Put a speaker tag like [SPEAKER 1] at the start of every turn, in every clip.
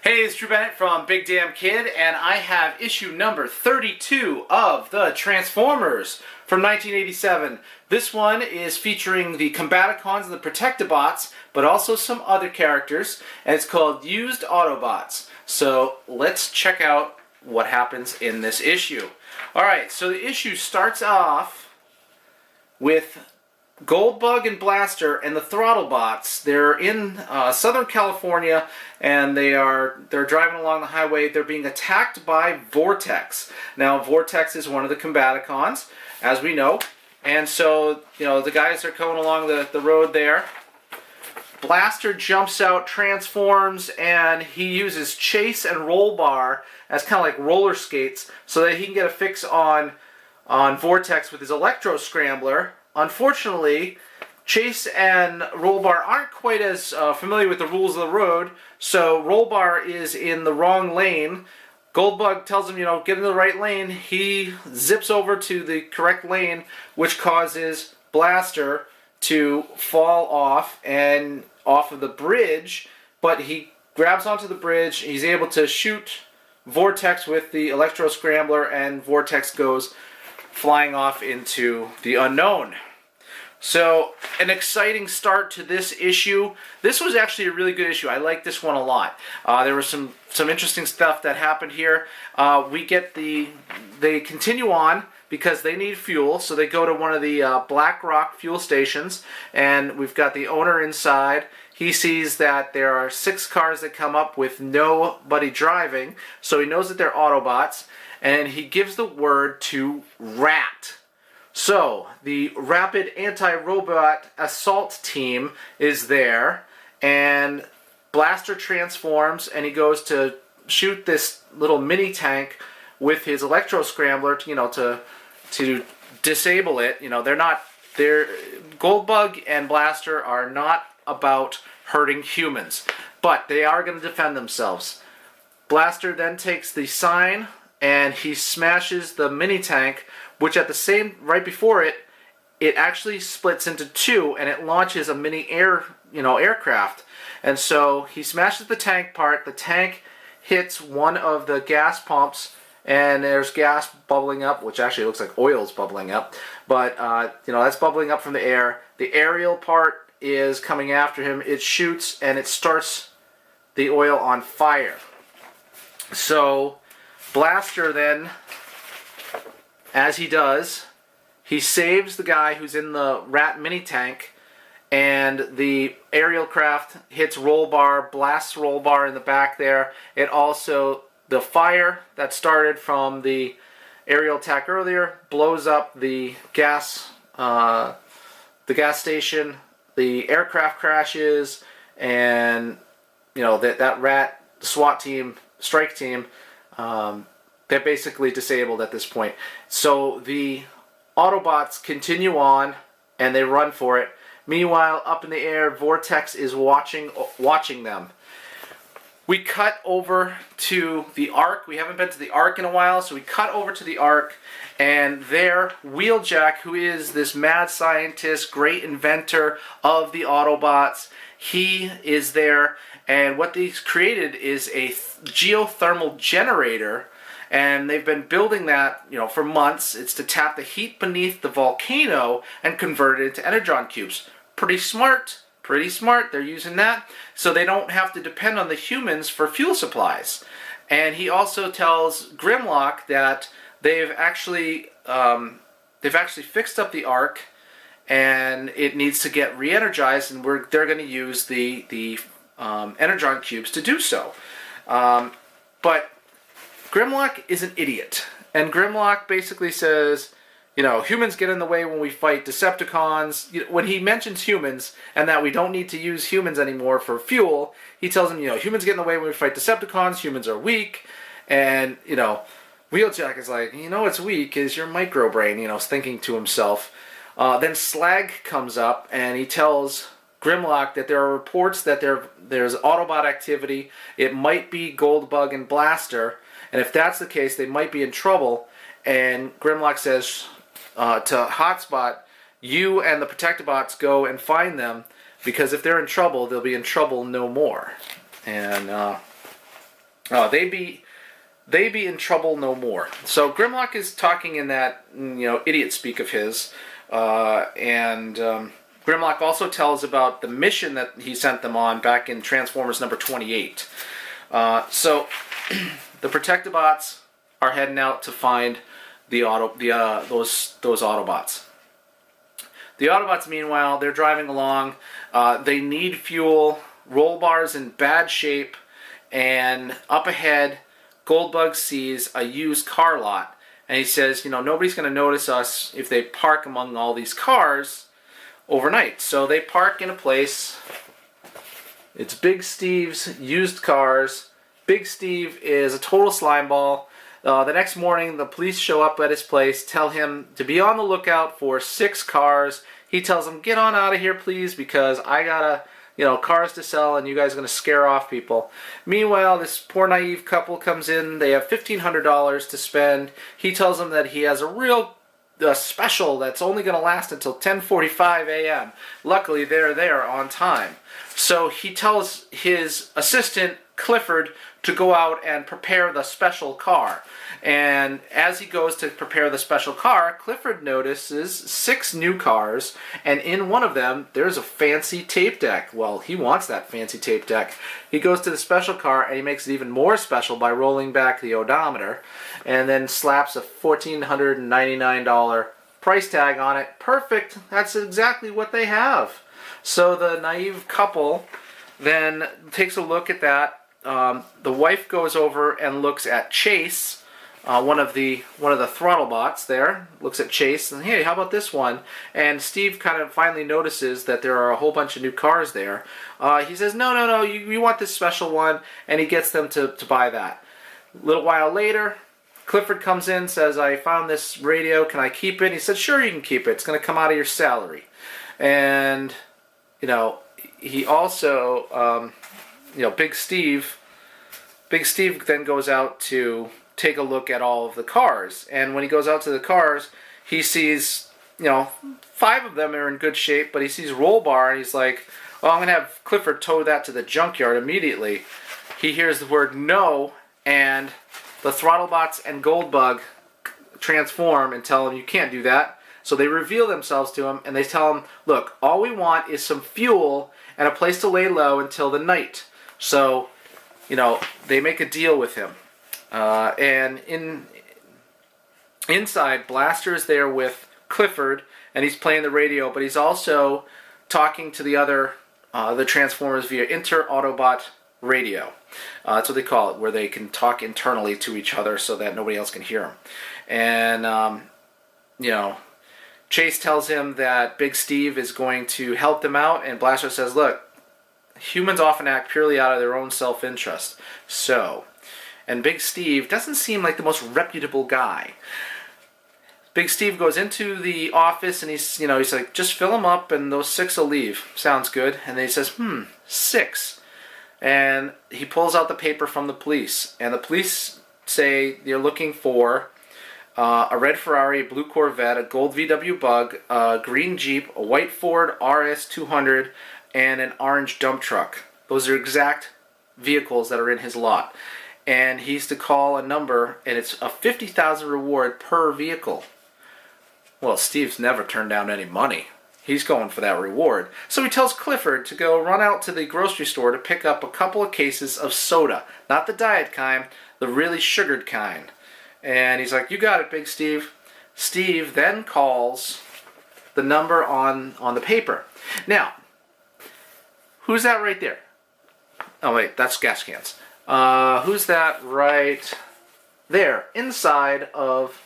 [SPEAKER 1] Hey, it's Drew Bennett from Big Damn Kid, and I have issue number 32 of the Transformers from 1987. This one is featuring the Combaticons and the Protectobots, but also some other characters, and it's called Used Autobots. So let's check out what happens in this issue. Alright, so the issue starts off with Goldbug and Blaster and the Throttlebots. They're in Southern California, and they're driving along the highway. They're being attacked by Vortex. Now, Vortex is one of the Combaticons, as we know, and so the guys are going along the road there. Blaster jumps out, transforms, and he uses Chase and Rollbar as kind of like roller skates so that he can get a fix on Vortex with his Electro-Scrambler. Unfortunately, Chase and Rollbar aren't quite as familiar with the rules of the road, so Rollbar is in the wrong lane. Goldbug tells him, get in the right lane. He zips over to the correct lane, which causes Blaster to fall off of the bridge, but he grabs onto the bridge. He's able to shoot Vortex with the Electro-Scrambler, and Vortex goes flying off into the unknown. So, an exciting start to this issue. This was actually a really good issue. I like this one a lot. There was some interesting stuff that happened here. They continue on because they need fuel, so they go to one of the Black Rock fuel stations, and we've got the owner inside. He sees that there are 6 cars that come up with nobody driving, so he knows that they're Autobots, and he gives the word to R.A.A.T. So, the Rapid Anti-Robot Assault Team is there, and Blaster transforms, and he goes to shoot this little mini tank with his Electro-Scrambler, to disable it. Goldbug and Blaster are not about hurting humans, but they are going to defend themselves. Blaster then takes the sign and he smashes the mini tank, which right before it actually splits into 2 and it launches a mini aircraft. And so he smashes the tank part. The tank hits one of the gas pumps, and there's gas bubbling up, which actually looks like oil's bubbling up, but that's bubbling up from the air. The aerial part is coming after him. It shoots and it starts the oil on fire. So Blaster then, as he does, he saves the guy who's in the R.A.A.T. mini tank, and the aerial craft hits Rollbar, blasts Rollbar in the back there. It also, the fire that started from the aerial attack earlier blows up the gas station. The aircraft crashes, and that R.A.A.T. SWAT team, strike team, they're basically disabled at this point. So the Autobots continue on, and they run for it. Meanwhile, up in the air, Vortex is watching them. We cut over to the Ark. We haven't been to the Ark in a while, so we cut over to the Ark, and there, Wheeljack, who is this mad scientist, great inventor of the Autobots, he is there, and what they've created is a geothermal generator, and they've been building that, for months. It's to tap the heat beneath the volcano and convert it into energon cubes. Pretty smart. They're using that so they don't have to depend on the humans for fuel supplies. And he also tells Grimlock that they've actually fixed up the Ark, and it needs to get re-energized, and they're going to use the energon cubes to do so. But Grimlock is an idiot, and Grimlock basically says, humans get in the way when we fight Decepticons. When he mentions humans and that we don't need to use humans anymore for fuel, he tells them, humans get in the way when we fight Decepticons, humans are weak, and, Wheeljack is like, what's weak is your micro brain, thinking to himself. Then Slag comes up, and he tells Grimlock that there are reports that there's Autobot activity. It might be Goldbug and Blaster, and if that's the case, they might be in trouble. And Grimlock says to Hotspot, you and the Protectobots go and find them, because if they're in trouble, they'll be in trouble no more. And they be in trouble no more. So Grimlock is talking in that idiot speak of his, and Grimlock also tells about the mission that he sent them on back in Transformers number 28. So the Protectobots are heading out to find those Autobots. The Autobots, meanwhile, they're driving along. They need fuel. Rollbar's in bad shape, and up ahead, Goldbug sees a used car lot, and he says, nobody's going to notice us if they park among all these cars overnight. So they park in a place. It's Big Steve's used cars. Big Steve is a total slimeball. The next morning, the police show up at his place, tell him to be on the lookout for 6 cars. He tells them, get on out of here, please, because I gotta, cars to sell, and you guys are going to scare off people. Meanwhile, this poor naive couple comes in. They have $1,500 to spend. He tells them that he has a real special that's only going to last until 10:45 a.m. Luckily, they're there on time. So he tells his assistant, Clifford, to go out and prepare the special car. And as he goes to prepare the special car, Clifford notices 6 new cars, and in one of them, there's a fancy tape deck. Well, he wants that fancy tape deck. He goes to the special car, and he makes it even more special by rolling back the odometer, and then slaps a $1,499 price tag on it. Perfect! That's exactly what they have. So the naive couple then takes a look at that. The wife goes over and looks at Chase, one of the Throttlebots there, looks at Chase, and hey, how about this one? And Steve kind of finally notices that there are a whole bunch of new cars there. He says, no, you want this special one, and he gets them to buy that. A little while later, Clifford comes in, says, I found this radio, can I keep it? And he said, sure, you can keep it. It's going to come out of your salary. And, he also, Big Steve then goes out to take a look at all of the cars. And when he goes out to the cars, he sees, 5 of them are in good shape, but he sees Rollbar, and he's like, oh, I'm going to have Clifford tow that to the junkyard immediately. He hears the word no, and the Throttlebots and Goldbug transform and tell him, you can't do that. So they reveal themselves to him, and they tell him, look, all we want is some fuel and a place to lay low until the night. So, they make a deal with him. And inside, Blaster is there with Clifford, and he's playing the radio, but he's also talking to the Transformers via inter-Autobot radio. That's what they call it, where they can talk internally to each other so that nobody else can hear them. And, Chase tells him that Big Steve is going to help them out, and Blaster says, look, humans often act purely out of their own self-interest. So, and Big Steve doesn't seem like the most reputable guy. Big Steve goes into the office, and he's like, just fill them up, and those 6 will leave. Sounds good. And then he says, 6. And he pulls out the paper from the police, and the police say they're looking for a red Ferrari, a blue Corvette, a gold VW Bug, a green Jeep, a white Ford RS200, and an orange dump truck. Those are exact vehicles that are in his lot. And he's to call a number, and it's a $50,000 reward per vehicle. Well, Steve's never turned down any money. He's going for that reward. So he tells Clifford to go run out to the grocery store to pick up a couple of cases of soda. Not the diet kind, the really sugared kind. And he's like, you got it, Big Steve. Steve then calls the number on the paper. Now, who's that right there? Oh, wait, that's gas cans. Who's that right there, inside of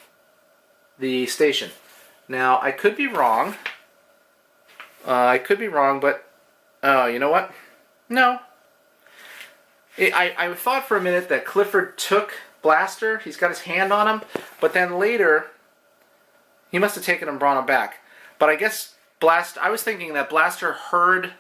[SPEAKER 1] the station? Now, I could be wrong. But you know what? No. I thought for a minute that Clifford took Blaster. He's got his hand on him. But then later, he must have taken him and brought him back. But I guess I was thinking that Blaster heard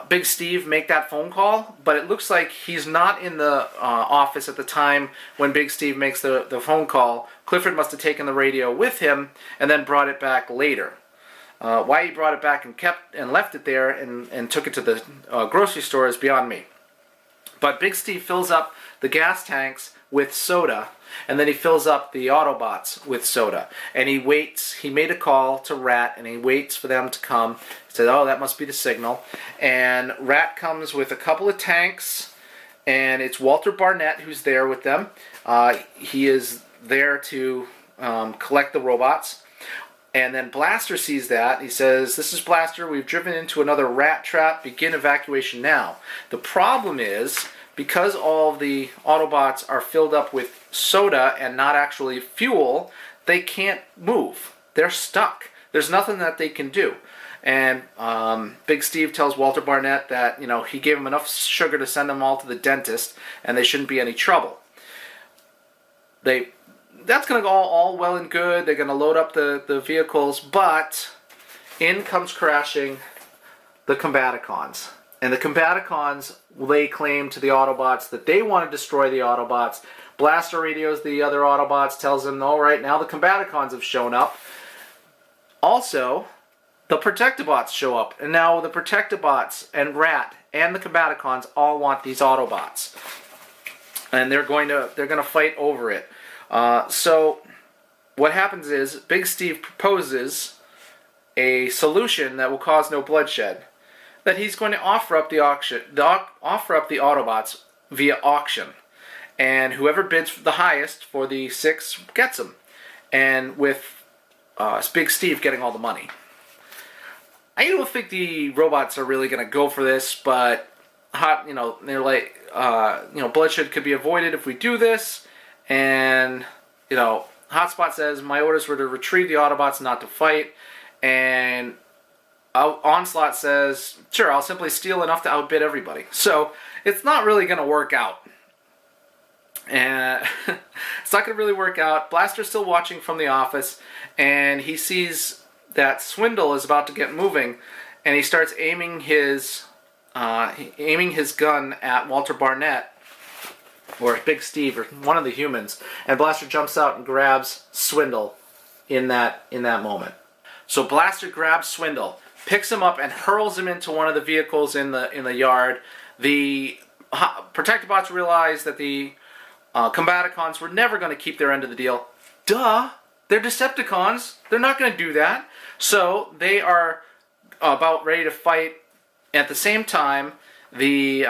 [SPEAKER 1] Big Steve make that phone call, but it looks like he's not in the office at the time when Big Steve makes the phone call. Clifford must have taken the radio with him and then brought it back later. Why he brought it back and left it there and took it to the grocery store is beyond me. But Big Steve fills up the gas tanks with soda, and then he fills up the Autobots with soda. And he waits. He made a call to R.A.A.T, and he waits for them to come. He said, oh, that must be the signal. And R.A.A.T comes with a couple of tanks, and it's Walter Barnett who's there with them. He is there to collect the robots. And then Blaster sees that. He says, this is Blaster. We've driven into another rat trap. Begin evacuation now. The problem is, because all of the Autobots are filled up with soda and not actually fuel, they can't move. They're stuck. There's nothing that they can do. And Big Steve tells Walter Barnett that, you know, he gave him enough sugar to send them all to the dentist, and they shouldn't be any trouble. That's going to go all well and good. They're going to load up the vehicles, but in comes crashing the Combaticons. And the Combaticons lay claim to the Autobots that they want to destroy the Autobots. Blaster radios the other Autobots, tells them, all right, now the Combaticons have shown up. Also, the Protectobots show up. And now the Protectobots and R.A.A.T and the Combaticons all want these Autobots. And they're going to fight over it. So what happens is Big Steve proposes a solution that will cause no bloodshed. That he's going to offer up the Autobots via auction, and whoever bids the highest for the 6 gets them. And with Big Steve getting all the money. I don't think the robots are really going to go for this, but they're like, bloodshed could be avoided if we do this. And, Hotspot says, my orders were to retrieve the Autobots, not to fight. And Onslaught says, sure, I'll simply steal enough to outbid everybody. So, it's not really going to work out. And it's not going to really work out. Blaster's still watching from the office, and he sees that Swindle is about to get moving, and he starts aiming his gun at Walter Barnett, or Big Steve, or one of the humans, and Blaster jumps out and grabs Swindle in that moment. So Blaster grabs Swindle, picks him up, and hurls him into one of the vehicles in the yard. The Protectobots realize that the Combaticons were never going to keep their end of the deal. Duh! They're Decepticons. They're not going to do that. So they are about ready to fight. At the same time, the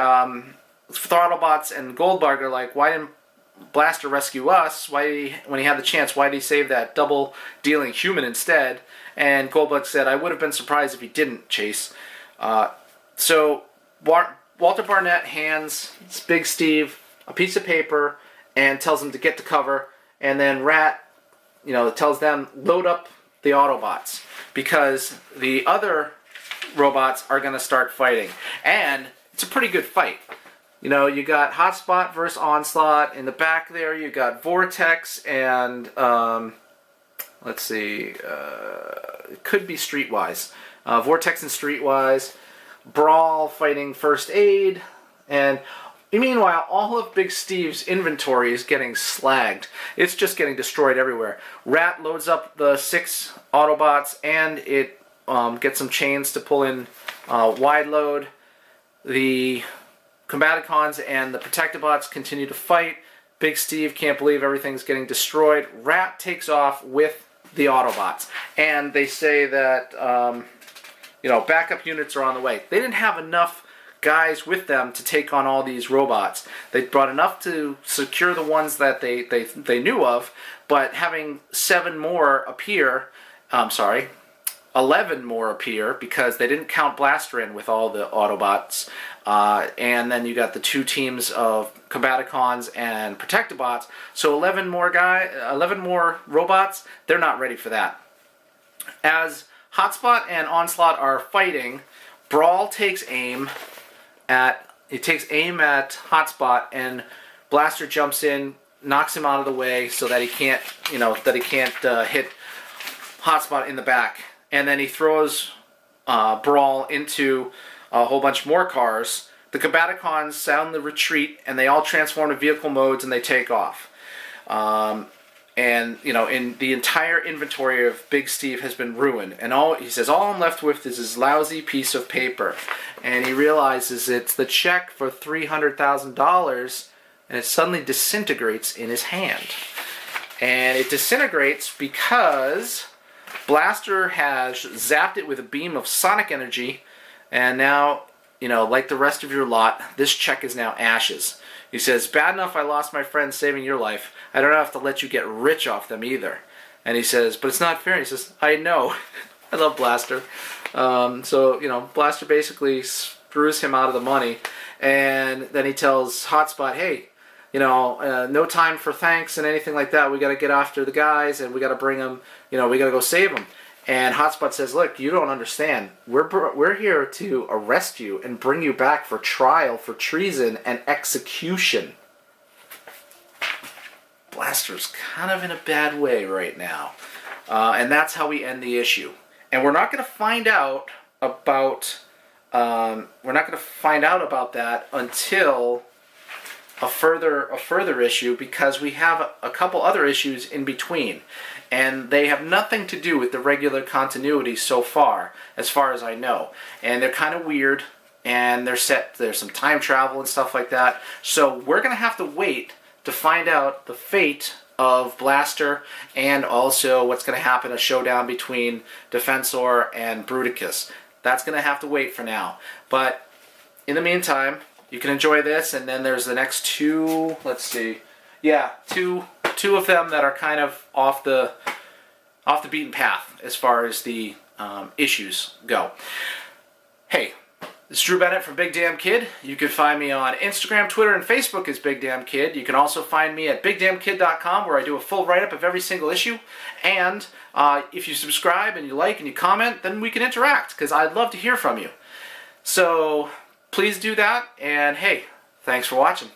[SPEAKER 1] Throttlebots and Goldbug are like, why didn't Blaster rescue us? When he had the chance, why did he save that double-dealing human instead? And Goldbug said, I would have been surprised if he didn't, Chase. So Walter Barnett hands Big Steve a piece of paper and tells him to get to cover. And then R.A.A.T, tells them, load up the Autobots, because the other robots are going to start fighting. And it's a pretty good fight. You got Hotspot versus Onslaught. In the back there, you got Vortex and, let's see, it could be Streetwise. Vortex and Streetwise. Brawl fighting First Aid. And meanwhile, all of Big Steve's inventory is getting slagged. It's just getting destroyed everywhere. R.A.A.T loads up the 6 Autobots, and it gets some chains to pull in wide load. The Combaticons and the Protectobots continue to fight. Big Steve can't believe everything's getting destroyed. R.A.A.T takes off with the Autobots. And they say that, backup units are on the way. They didn't have enough guys with them to take on all these robots. They brought enough to secure the ones that they knew of, but having 11 more appear, because they didn't count Blaster in with all the Autobots. And then you got the 2 teams of Combaticons and Protectobots. So 11 more robots, they're not ready for that. As Hotspot and Onslaught are fighting, Brawl takes aim at Hotspot, and Blaster jumps in, knocks him out of the way so that he can't hit Hotspot in the back. And then he throws Brawl into a whole bunch more cars. The Combaticons sound the retreat, and they all transform to vehicle modes, and they take off. And, you know, in the entire inventory of Big Steve has been ruined. And he says, all I'm left with is this lousy piece of paper. And he realizes it's the check for $300,000, and it suddenly disintegrates in his hand. And it disintegrates because Blaster has zapped it with a beam of sonic energy, and now, you know, like the rest of your lot, this check is now ashes. He says, bad enough I lost my friend saving your life. I don't have to let you get rich off them either. And he says, but it's not fair. He says, I know. I love Blaster. So, you know, Blaster basically screws him out of the money. And then he tells Hotspot, hey, you know, no time for thanks and anything like that. We got to get after the guys, and we got to bring them, you know, we got to go save them. And Hotspot says, look, you don't understand. We're here to arrest you and bring you back for trial for treason and execution. Blaster's kind of in a bad way right now. And that's how we end the issue. And we're not going to find out about that until a further issue, because we have a couple other issues in between, and they have nothing to do with the regular continuity so far as I know, and they're kind of weird, and there's some time travel and stuff like that. So we're gonna have to wait to find out the fate of Blaster, and also what's gonna happen, a showdown between Defensor and Bruticus. That's gonna have to wait for now, but in the meantime, you can enjoy this, and then there's the next two, let's see, yeah, two of them that are kind of off the beaten path as far as the issues go. Hey, this is Drew Bennett from Big Damn Kid. You can find me on Instagram, Twitter, and Facebook as Big Damn Kid. You can also find me at BigDamnKid.com, where I do a full write-up of every single issue. And if you subscribe and you like and you comment, then we can interact, because I'd love to hear from you. So please do that, and hey, thanks for watching.